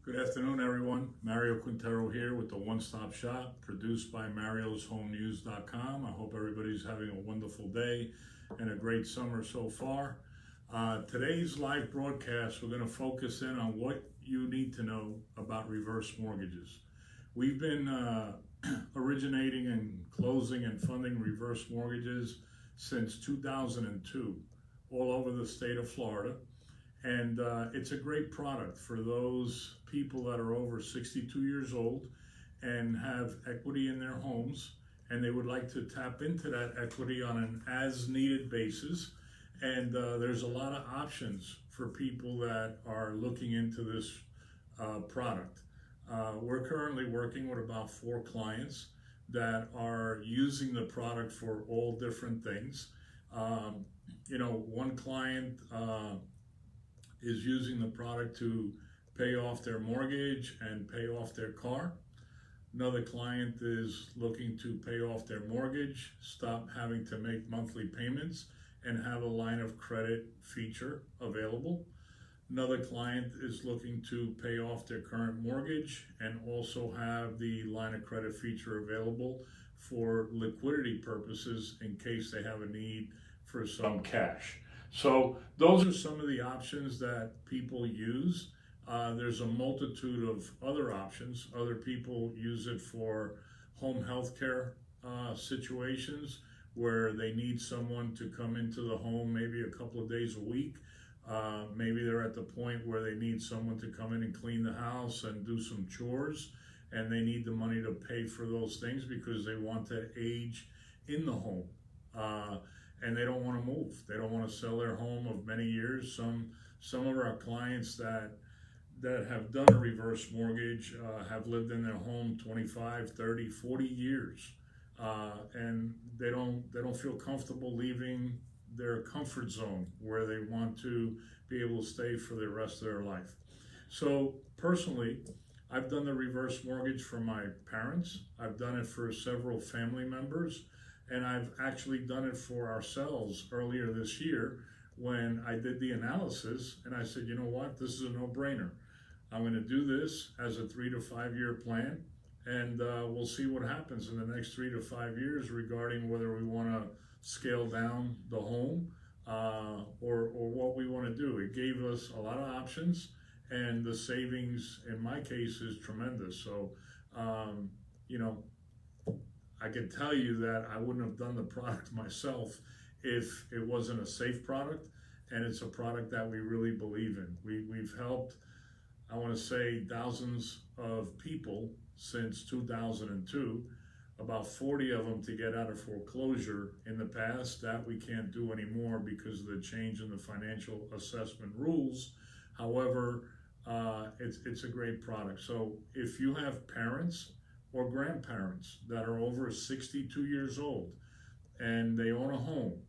Good afternoon, everyone. Mario Quintero here with the One Stop Shop, produced by marioshomenews.com. I hope everybody's having a wonderful day and a great summer so far. Today's live broadcast, we're going to focus in on what you need to know about reverse mortgages. We've been originating and closing and funding reverse mortgages since 2002 all over the state of Florida. And it's a great product for those people that are over 62 years old and have equity in their homes, and they would like to tap into that equity on an as-needed basis. And there's a lot of options for people that are looking into this product. We're currently working with about 4 clients that are using the product for all different things. One client is using the product to pay off their mortgage and pay off their car. Another client is looking to pay off their mortgage, stop having to make monthly payments, and have a line of credit feature available. Another client is looking to pay off their current mortgage and also have the line of credit feature available for liquidity purposes in case they have a need for some cash. So those are some of the options that people use. There's a multitude of other options. Other people use it for home health care situations where they need someone to come into the home maybe a couple of days a week. Maybe they're at the point where they need someone to come in and clean the house and do some chores, and they need the money to pay for those things because they want to age in the home. And they don't want to move. They don't want to sell their home of many years. Some of our clients that have done a reverse mortgage have lived in their home 25, 30, 40 years. And they don't feel comfortable leaving their comfort zone where they want to be able to stay for the rest of their life. So personally, I've done the reverse mortgage for my parents. I've done it for several family members. And I've actually done it for ourselves earlier this year when I did the analysis and I said, you know what, this is a no-brainer. I'm going to do this as a 3 to 5 year plan, and we'll see what happens in the next 3 to 5 years regarding whether we want to scale down the home or what we want to do. It gave us a lot of options, and the savings in my case is tremendous. So, I can tell you that I wouldn't have done the product myself if it wasn't a safe product, and it's a product that we really believe in. We've helped, I want to say, thousands of people since 2002, about 40 of them to get out of foreclosure in the past. That we can't do anymore because of the change in the financial assessment rules. However, it's a great product. So if you have parents or grandparents that are over 62 years old and they own a home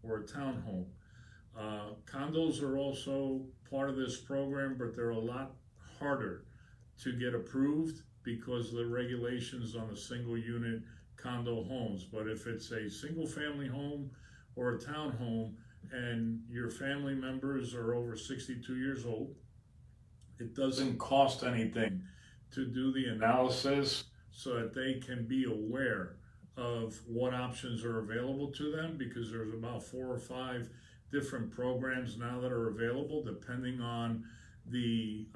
or a townhome. Condos are also part of this program, but they're a lot harder to get approved because of the regulations on the single unit condo homes. But if it's a single family home or a townhome and your family members are over 62 years old, it doesn't cost anything to do the analysis so that they can be aware of what options are available to them, because there's about 4 or 5 different programs now that are available depending on the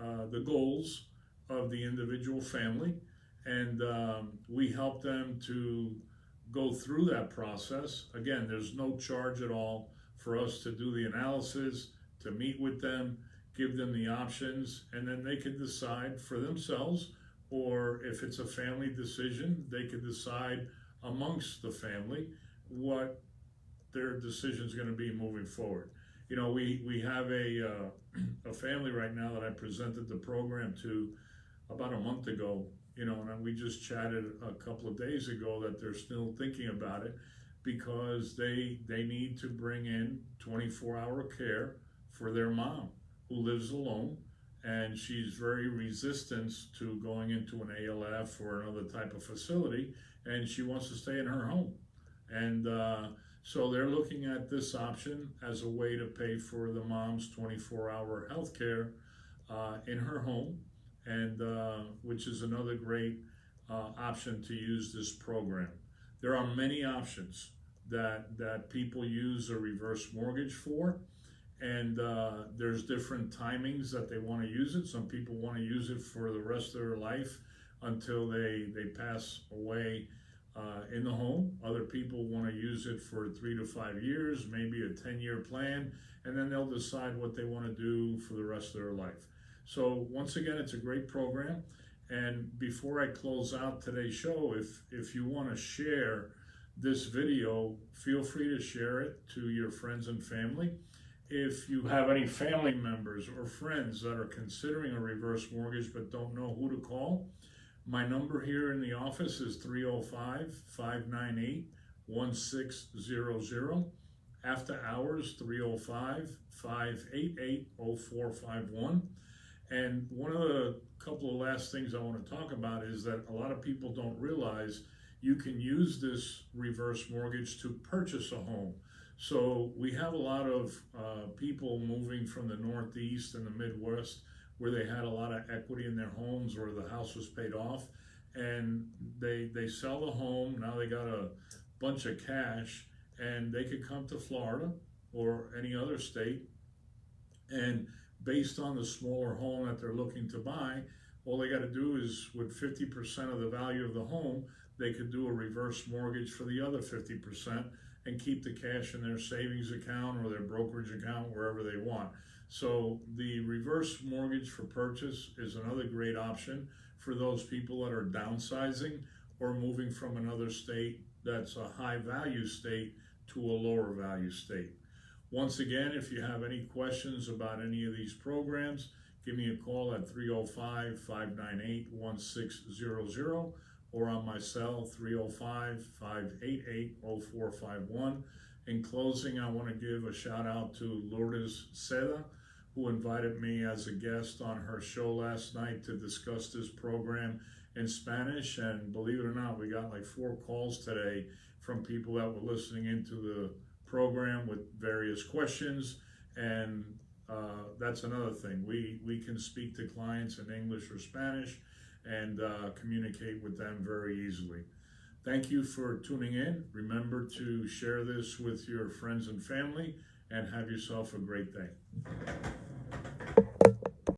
goals of the individual family. And we help them to go through that process. Again, there's no charge at all for us to do the analysis, to meet with them, give them the options, and then they can decide for themselves, or if it's a family decision, they can decide amongst the family what their decision is going to be moving forward. We have a family right now that I presented the program to about a month ago, and we just chatted a couple of days ago that they're still thinking about it because they need to bring in 24-hour care for their mom who lives alone, and she's very resistant to going into an ALF or another type of facility, and she wants to stay in her home. And so they're looking at this option as a way to pay for the mom's 24-hour health care in her home, and which is another great option to use this program. There are many options that people use a reverse mortgage for, and there's different timings that they want to use it. Some people want to use it for the rest of their life until they pass away in the home. Other people want to use it for 3 to 5 years, maybe a 10-year plan, and then they'll decide what they want to do for the rest of their life. So once again, it's a great program. And before I close out today's show, if you want to share this video, feel free to share it to your friends and family. If you have any family members or friends that are considering a reverse mortgage but don't know who to call, my number here in the office is 305-598-1600. After hours, 305-588-0451. And one of the couple of last things I want to talk about is that a lot of people don't realize you can use this reverse mortgage to purchase a home. So we have a lot of people moving from the Northeast and the Midwest where they had a lot of equity in their homes or the house was paid off, and they sell the home. Now they got a bunch of cash, and they could come to Florida or any other state, and based on the smaller home that they're looking to buy, all they got to do is, with 50% of the value of the home, they could do a reverse mortgage for the other 50% and keep the cash in their savings account or their brokerage account, wherever they want. So the reverse mortgage for purchase is another great option for those people that are downsizing or moving from another state that's a high value state to a lower value state. Once again, if you have any questions about any of these programs, give me a call at 305-598-1600 or on my cell, 305-588-0451. In closing, I want to give a shout out to Lourdes Seda, who invited me as a guest on her show last night to discuss this program in Spanish. And believe it or not, we got like 4 calls today from people that were listening into the program with various questions. And that's another thing. We can speak to clients in English or Spanish and communicate with them very easily. Thank you for tuning in. Remember to share this with your friends and family, and have yourself a great day.